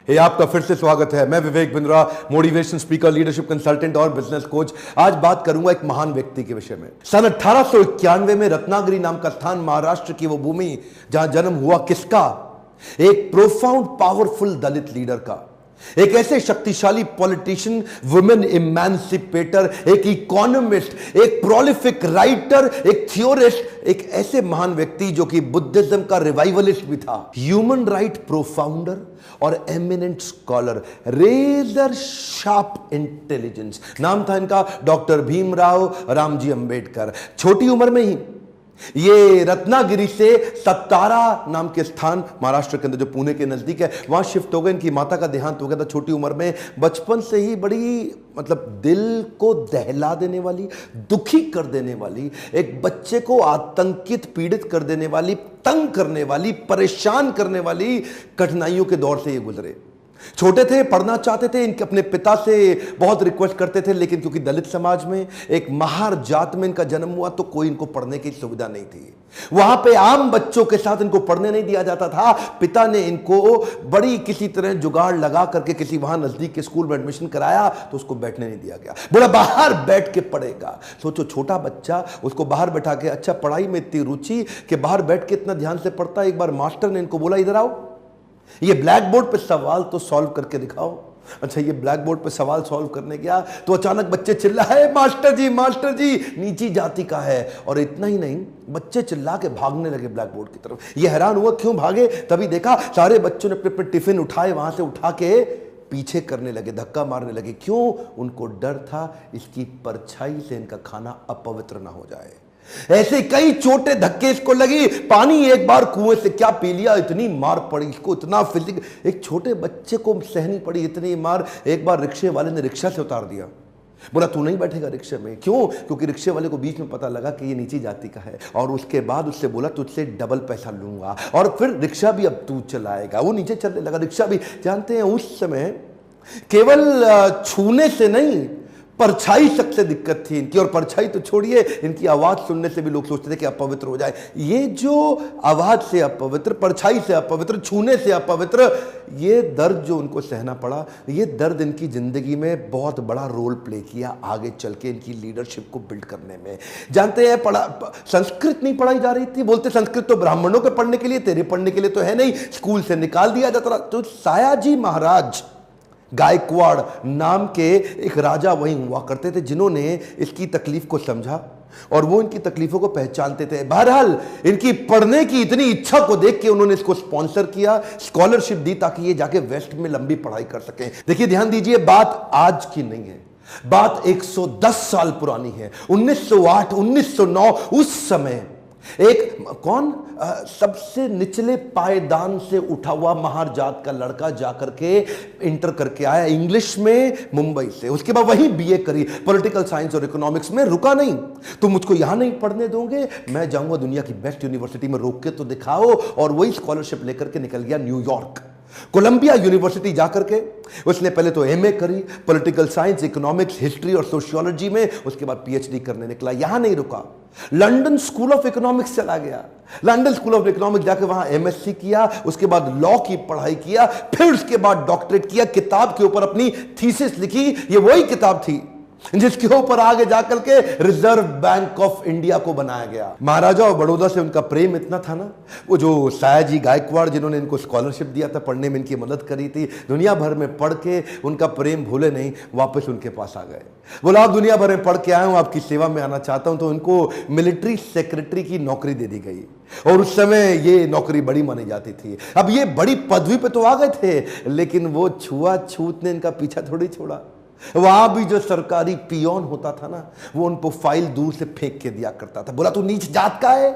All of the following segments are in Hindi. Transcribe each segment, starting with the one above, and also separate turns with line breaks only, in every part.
हे आपका फिर से स्वागत है। मैं Vivek Bindra, motivation speaker, leadership consultant और बिजनेस कोच। आज बात करूंगा एक महान व्यक्ति के विषय में। सन 1891 में रत्नागिरी नाम का स्थान, महाराष्ट्र की वो भूमि जहां जन्म हुआ किसका? एक प्रोफाउंड पावरफुल दलित लीडर का, एक ऐसे शक्तिशाली पॉलिटिशियन, वुमेन इमेंसिपेटर, एक इकोनॉमिस्ट, एक प्रोलिफिक राइटर, एक थियोरिस्ट, एक ऐसे महान व्यक्ति जो कि बुद्धिज्म का रिवाइवलिस्ट भी था, ह्यूमन राइट प्रोफाउंडर और eminent scholar, razor sharp intelligence. नाम था इनका डॉक्टर भीमराव रामजी अंबेडकर। छोटी उम्र में ही ये रत्नागिरी से सत्तारा नाम के स्थान, महाराष्ट्र के अंदर जो पुणे के नजदीक है, वहां शिफ्ट हो गए। इनकी माता का देहांत हो गया था छोटी उम्र में। बचपन से ही बड़ी दिल को दहला देने वाली, दुखी कर देने वाली, एक बच्चे को आतंकित, पीड़ित कर देने वाली, तंग करने वाली, परेशान करने वाली कठिनाइयों के दौर से ये गुजरे। छोटे थे, पढ़ना चाहते थे, इनके अपने पिता से बहुत रिक्वेस्ट करते थे, लेकिन क्योंकि दलित समाज में, एक महार जात में इनका जन्म हुआ, तो कोई इनको पढ़ने की सुविधा नहीं थी। वहां पे आम बच्चों के साथ इनको पढ़ने नहीं दिया जाता था। पिता ने इनको बड़ी किसी तरह जुगाड़ लगा करके किसी वहां नजदीक के स्कूल में एडमिशन कराया, तो उसको बैठने नहीं दिया गया। बोला बाहर बैठ के पढ़ेगा। सोचो, छोटा बच्चा, उसको बाहर बैठा के, अच्छा पढ़ाई में इतनी रुचि कि बाहर बैठ के इतना ध्यान से पढ़ता। एक बार मास्टर ने इनको बोला, इधर आओ, ये ब्लैक बोर्ड पे सवाल तो सॉल्व करके दिखाओ। अच्छा, ये ब्लैक बोर्ड पे सवाल सॉल्व करने गया तो अचानक बच्चे चिल्लाए, मास्टर जी नीची जाति का है। और इतना ही नहीं, बच्चे चिल्ला के भागने लगे ब्लैक बोर्ड की तरफ। ये हैरान हुआ क्यों भागे। तभी देखा सारे बच्चों ने अपने अपने टिफिन उठाए, वहां से उठा के पीछे करने लगे, धक्का मारने लगे। क्यों? उनको डर था इसकी परछाई से इनका खाना अपवित्र ना हो जाए। ऐसे कई छोटे धक्के इसको लगी। पानी एक बार कुएं से क्या पी लिया, इतनी मार पड़ी इसको, इतना फिजिक, एक छोटे बच्चे को सहनी पड़ी इतनी मार। एक बार रिक्शे वाले ने रिक्शा से उतार दिया। बोला तू नहीं बैठेगा रिक्शे में। क्यों? क्योंकि रिक्शे वाले को बीच में पता लगा कि ये नीची जाति का है। और उसके बाद उससे बोला तुझसे डबल पैसा लूंगा, और फिर रिक्शा भी अब तू चलाएगा। वो नीचे चलने लगा, रिक्शा भी। जानते हैं उस समय केवल छूने से नहीं, परछाई तक से दिक्कत थी इनकी। और परछाई तो छोड़िए, इनकी आवाज सुनने से भी लोग सोचते थे कि अपवित्र हो जाए। ये जो आवाज से अपवित्र, परछाई से अपवित्र, छूने से अपवित्र, ये दर्द जो उनको सहना पड़ा, ये दर्द इनकी जिंदगी में बहुत बड़ा रोल प्ले किया आगे चल के इनकी लीडरशिप को बिल्ड करने में। जानते हैं, संस्कृत नहीं पढ़ाई जा रही थी। बोलते संस्कृत तो ब्राह्मणों के पढ़ने के लिए, तेरे पढ़ने के लिए तो है नहीं, स्कूल से निकाल दिया जाता था। तो सायाजी महाराज गायकवाड़ नाम के एक राजा वहीं हुआ करते थे, जिन्होंने इसकी तकलीफ को समझा और वो इनकी तकलीफों को पहचानते थे। बहरहाल इनकी पढ़ने की इतनी इच्छा को देख के उन्होंने इसको स्पॉन्सर किया, स्कॉलरशिप दी, ताकि ये जाके वेस्ट में लंबी पढ़ाई कर सकें। देखिए, ध्यान दीजिए, बात आज की नहीं है, बात 110 साल पुरानी है। 1908, 1909, उस समय एक सबसे निचले पायदान से उठा हुआ महार जात का लड़का जाकर के इंटर करके आया इंग्लिश में मुंबई से। उसके बाद वही बीए करी, पॉलिटिकल साइंस और इकोनॉमिक्स में। रुका नहीं, तुम मुझको यहां नहीं पढ़ने दोगे, मैं जाऊंगा दुनिया की बेस्ट यूनिवर्सिटी में, रोक के तो दिखाओ। और वही स्कॉलरशिप लेकर के निकल गया न्यूयॉर्क, कोलंबिया यूनिवर्सिटी जाकर के उसने पहले तो एमए करी, पॉलिटिकल साइंस, इकोनॉमिक्स, हिस्ट्री और सोशियोलॉजी में। उसके बाद पीएचडी करने निकला। यहां नहीं रुका, लंदन स्कूल ऑफ इकोनॉमिक्स चला गया। लंदन स्कूल ऑफ इकोनॉमिक्स जाकर वहां एमएससी किया, उसके बाद लॉ की पढ़ाई किया, फिर उसके बाद डॉक्टरेट किया, किताब के ऊपर अपनी थीसिस लिखी। ये वही किताब थी जिसके ऊपर आगे जाकर के रिजर्व बैंक ऑफ इंडिया को बनाया गया। महाराजा और बड़ौदा से उनका प्रेम इतना था ना, वो जो सायाजी गायकवाड़ जिन्होंने इनको स्कॉलरशिप दिया था, पढ़ने में इनकी मदद करी थी, दुनिया भर में पढ़ के उनका प्रेम भूले नहीं, वापस उनके पास आ गए। बोला आप दुनिया भर में पढ़ के आए हूं, आपकी सेवा में आना चाहता हूं। तो उनको मिलिट्री सेक्रेटरी की नौकरी दे दी गई, और उस समय ये नौकरी बड़ी मानी जाती थी। अब ये बड़ी पदवी पे तो आ गए थे, लेकिन वो छुआछूत ने इनका पीछा थोड़ी छोड़ा। वहां भी जो सरकारी पियोन होता था ना, वो उनको फाइल दूर से फेंक के दिया करता था। बोला तू नीच जात का है,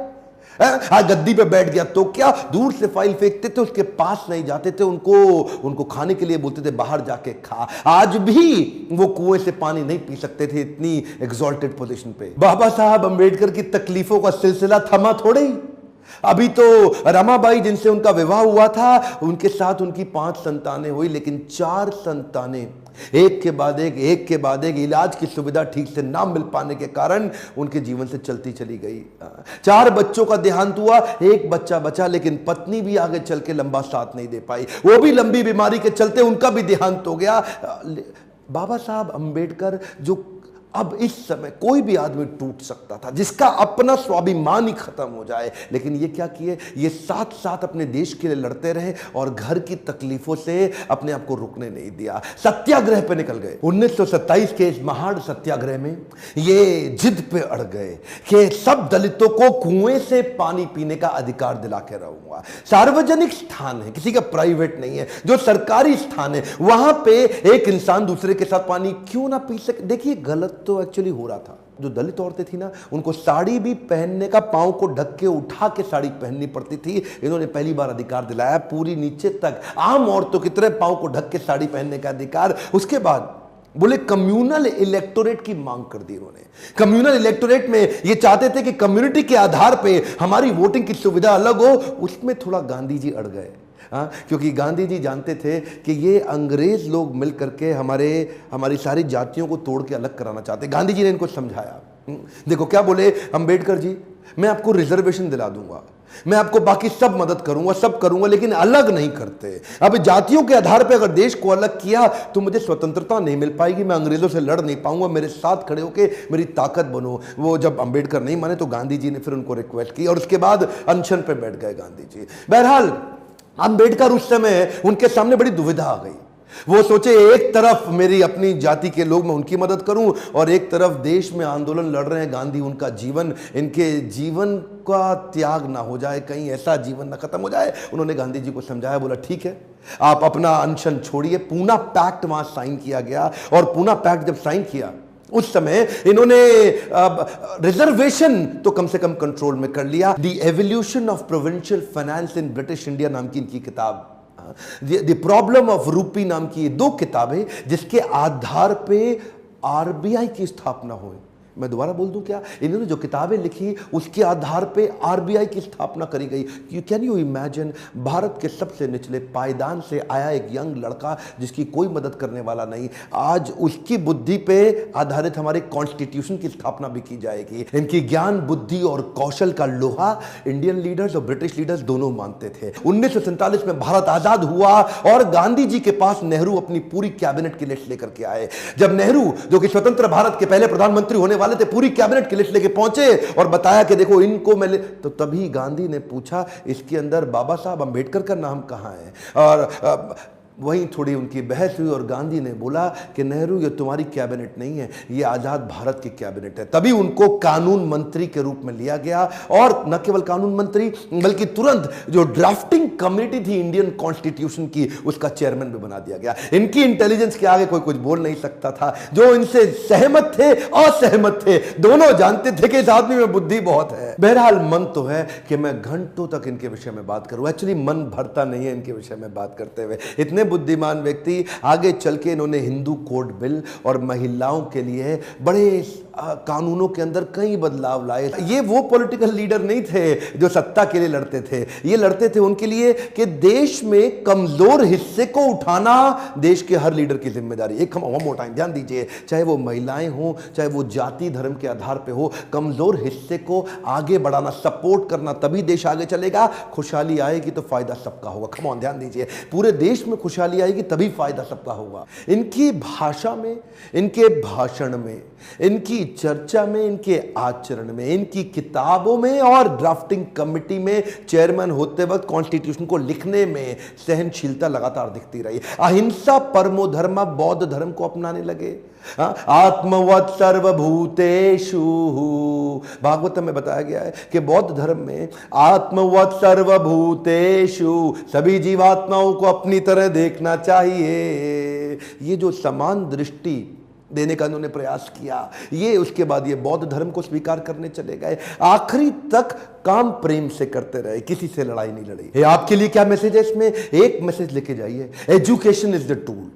आज गद्दी पे बैठ गया तो क्या, दूर से फाइल फेंकते थे, उसके पास नहीं जाते थे। उनको खाने के लिए बोलते थे बाहर जाके खा। आज भी वो कुएं से पानी नहीं पी सकते थे, इतनी एग्जॉल्टेड पोजीशन पे। बाबा साहब अंबेडकर की तकलीफों का सिलसिला थमा थोड़े ही। अभी तो रमाबाई जिनसे उनका विवाह हुआ था, उनके साथ उनकी 5 संतानें हुई, लेकिन 4 संतानें एक के बाद एक इलाज की सुविधा ठीक से ना मिल पाने के कारण उनके जीवन से चलती चली गई। 4 बच्चों का देहांत हुआ, एक बच्चा बचा, लेकिन पत्नी भी आगे चल के लंबा साथ नहीं दे पाई, वो भी लंबी बीमारी के चलते उनका भी देहांत हो गया। बाबा साहब अंबेडकर, जो अब इस समय कोई भी आदमी टूट सकता था, जिसका अपना स्वाभिमान ही खत्म हो जाए, लेकिन ये क्या किए, ये साथ साथ अपने देश के लिए लड़ते रहे और घर की तकलीफों से अपने आप को रुकने नहीं दिया। सत्याग्रह पे निकल गए। 1927 के इस महान सत्याग्रह में ये जिद पे अड़ गए कि सब दलितों को कुएं से पानी पीने का अधिकार दिला के रहूंगा। सार्वजनिक स्थान है, किसी का प्राइवेट नहीं है, जो सरकारी स्थान है, वहां पे एक इंसान दूसरे के साथ पानी क्यों ना पी सके। देखिए गलत तो एक्चुअली हो रहा था। जो दलित औरतें थी ना, उनको साड़ी भी पहनने का, पांव को ढक के उठा के साड़ी पहननी पड़ती थी। इन्होंने पहली बार अधिकार दिलाया, पूरी नीचे तक आम औरतों की तरह पांव को ढक के साड़ी पहनने का अधिकार। उसके बाद बोले कम्युनल इलेक्टोरेट की मांग कर दी इन्होंने। कम्युनल इलेक्टोरेट में ये चाहते थे कि कम्युनिटी के आधार पे हमारी वोटिंग की सुविधा अलग हो। उसमें थोड़ा गांधी जी अड़ गए, क्योंकि गांधी जी जानते थे कि ये अंग्रेज लोग मिल करके हमारी सारी जातियों को तोड़ के अलग कराना चाहते। गांधी जी ने इनको समझाया। देखो क्या बोले अंबेडकर जी, मैं आपको रिजर्वेशन दिला दूंगा, मैं आपको बाकी सब मदद करूंगा, सब करूंगा, लेकिन अलग नहीं करते। अब जातियों के आधार पर अगर देश को अलग किया तो मुझे स्वतंत्रता नहीं मिल पाएगी, मैं अंग्रेजों से लड़ नहीं पाऊंगा, मेरे साथ खड़े होके मेरी ताकत बनो। वो जब अंबेडकर नहीं माने तो गांधी जी ने फिर उनको रिक्वेस्ट की और उसके बाद अनशन पे बैठ गए गांधी जी। बहरहाल अंबेडकर उस समय उनके सामने बड़ी दुविधा आ गई। वो सोचे एक तरफ मेरी अपनी जाति के लोग, मैं उनकी मदद करूं, और एक तरफ देश में आंदोलन लड़ रहे हैं गांधी, उनका जीवन, इनके जीवन का त्याग ना हो जाए, कहीं ऐसा जीवन ना खत्म हो जाए। उन्होंने गांधी जी को समझाया, बोला ठीक है आप अपना अनशन छोड़िए। पूना पैक्ट वहां साइन किया गया, और पूना पैक्ट जब साइन किया उस समय इन्होंने रिजर्वेशन तो कम से कम कंट्रोल में कर लिया। The evolution of provincial finance in British India नाम की इनकी किताब, द प्रॉब्लम ऑफ रूपी नाम की 2 किताबें, जिसके आधार पे आरबीआई की स्थापना हुई। मैं दोबारा बोल दूं क्या, इन्होंने जो किताबें लिखी उसके आधार पे आरबीआई की स्थापना करी गई। कैन यू इमेजिन, भारत के सबसे निचले पायदान से आया एक यंग लड़का जिसकी कोई मदद करने वाला नहीं, आज उसकी बुद्धि पे आधारित हमारे कॉन्स्टिट्यूशन की स्थापना भी की जाएगी। इनकी ज्ञान, बुद्धि और कौशल का लोहा इंडियन लीडर्स और ब्रिटिश लीडर्स दोनों मानते थे। 1947 में भारत आजाद हुआ और गांधी जी के पास नेहरू अपनी पूरी कैबिनेट की लिस्ट लेकर के आए। जब नेहरू, जो कि स्वतंत्र भारत के पहले प्रधानमंत्री होने वाले थे, पूरी कैबिनेट की लिस्ट लेके पहुंचे और बताया कि देखो इनको मैं तो तभी गांधी ने पूछा इसके अंदर बाबा साहब अंबेडकर का नाम कहां है, और वहीं थोड़ी उनकी बहस हुई और गांधी ने बोला कि नेहरू ये तुम्हारी कैबिनेट नहीं है, ये आजाद भारत की कैबिनेट है। तभी उनको कानून मंत्री के रूप में लिया गया, और न केवल कानून मंत्री बल्कि तुरंत जो ड्राफ्टिंग कमेटी थी इंडियन कॉन्स्टिट्यूशन की, उसका चेयरमैन भी बना दिया गया। इनकी इंटेलिजेंस के आगे कोई कुछ बोल नहीं सकता था। जो इनसे सहमत थे, असहमत थे, दोनों जानते थे कि इस आदमी में बुद्धि बहुत है। बहरहाल मन तो है कि मैं घंटों तक इनके विषय में बात करूं, एक्चुअली मन भरता नहीं है इनके विषय में बात करते हुए। इतने बुद्धिमान व्यक्ति, आगे चल के इन्होंने हिंदू कोड बिल और महिलाओं के लिए बड़े कानूनों के अंदर कई बदलाव लाए। ये वो पॉलिटिकल लीडर नहीं थे जो सत्ता के लिए लड़ते थे, ये लड़ते थे उनके लिए कि देश में कमजोर हिस्से को उठाना देश के हर लीडर की जिम्मेदारी। एक वन मोर टाइम ध्यान दीजिए, चाहे वो महिलाएं हो, चाहे वो जाति धर्म के आधार पे हो, कमजोर हिस्से को आगे बढ़ाना, सपोर्ट करना, तभी देश आगे चलेगा। खुशहाली आएगी तो फायदा सबका होगा। कम ऑन ध्यान दीजिए, पूरे देश में खुशहाली आएगी तभी फायदा सबका होगा। इनकी भाषा में, इनके भाषण में, इनकी चर्चा में, इनके आचरण में, इनकी किताबों में और ड्राफ्टिंग कमेटी में चेयरमैन होते वक्त कॉन्स्टिट्यूशन को लिखने में सहनशीलता लगातार दिखती रही। अहिंसा परमो धर्म, बौद्ध धर्म को अपनाने लगे। आत्मवत् सर्वभूतेषु, भागवतम में बताया गया है कि बौद्ध धर्म में आत्मवत् सर्वभूतेषु, सभी जीवात्माओं को अपनी तरह देखना चाहिए। ये जो समान दृष्टि देने का उन्होंने प्रयास किया, ये उसके बाद ये बौद्ध धर्म को स्वीकार करने चले गए। आखिरी तक काम प्रेम से करते रहे, किसी से लड़ाई नहीं लड़ी। आपके लिए क्या मैसेज है इसमें? एक मैसेज लेके जाइए, एजुकेशन इज द टूल।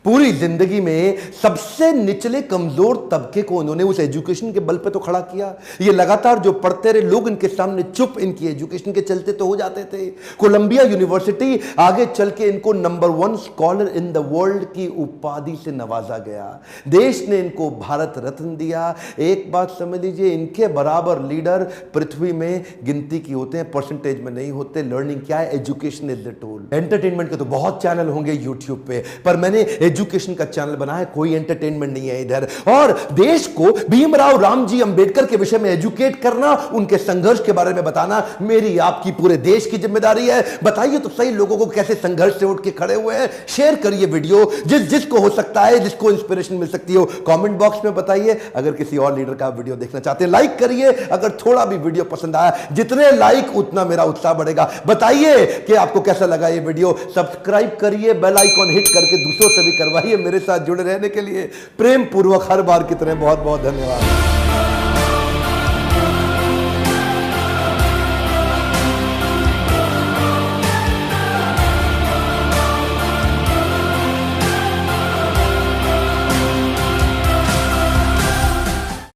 पूरी जिंदगी में सबसे निचले कमजोर तबके को उन्होंने उस एजुकेशन के बल पे तो खड़ा किया। ये लगातार जो पढ़ते रहे लोग इनके सामने चुप, इनकी एजुकेशन के चलते तो हो जाते थे। कोलंबिया यूनिवर्सिटी आगे चल के इनको number 1 scholar in the world की उपाधि से नवाजा गया। देश ने इनको भारत रत्न दिया। एक बात समझ लीजिए, इनके बराबर लीडर पृथ्वी में गिनती की होते हैं, परसेंटेज में नहीं होते। लर्निंग क्या है? Education is the tool. Entertainment के तो बहुत चैनल होंगे यूट्यूब पे, पर मैंने एजुकेशन का चैनल बना है, कोई एंटरटेनमेंट नहीं है इधर। और देश को भीमराव रामजी अंबेडकर के विषय में एजुकेट करना, उनके संघर्ष के बारे में बताना मेरी आपकी पूरे देश की जिम्मेदारी है। बताइए तो सही लोगों को कैसे संघर्ष से उठ के खड़े हुए हैं। शेयर करिए वीडियो, जिसको हो सकता है, जिसको इंस्पिरेशन मिल सकती हो, कमेंट बॉक्स में बताइए। अगर किसी और लीडर का वीडियो देखना चाहते हैं लाइक करिए। अगर थोड़ा भी वीडियो पसंद आया, जितने लाइक उतना मेरा उत्साह बढ़ेगा। बताइए कि आपको कैसा लगा ये वीडियो। सब्सक्राइब करिए, बेल आइकॉन हिट करके दूसरों से भी करवाइए। मेरे साथ जुड़े रहने के लिए प्रेम पूर्वक हर बार की तरह बहुत बहुत धन्यवाद।